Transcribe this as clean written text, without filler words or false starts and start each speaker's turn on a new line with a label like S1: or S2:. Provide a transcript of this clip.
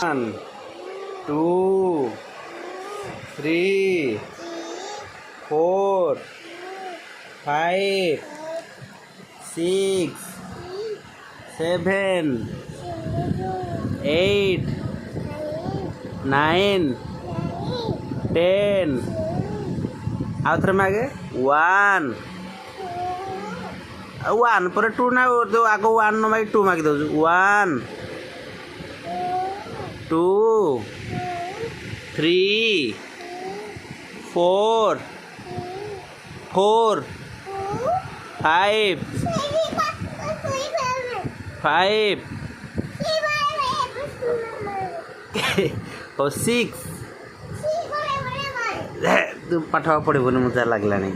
S1: 1 2 3 4 5 6 7 8 9 10 आउ थे मागे 1 1 पर 2 ना तो आगो 1 न मागे 2 मागे दो 1 2 3 4 5 और 6 तू पाठ पढ़बन मजा लगलानी।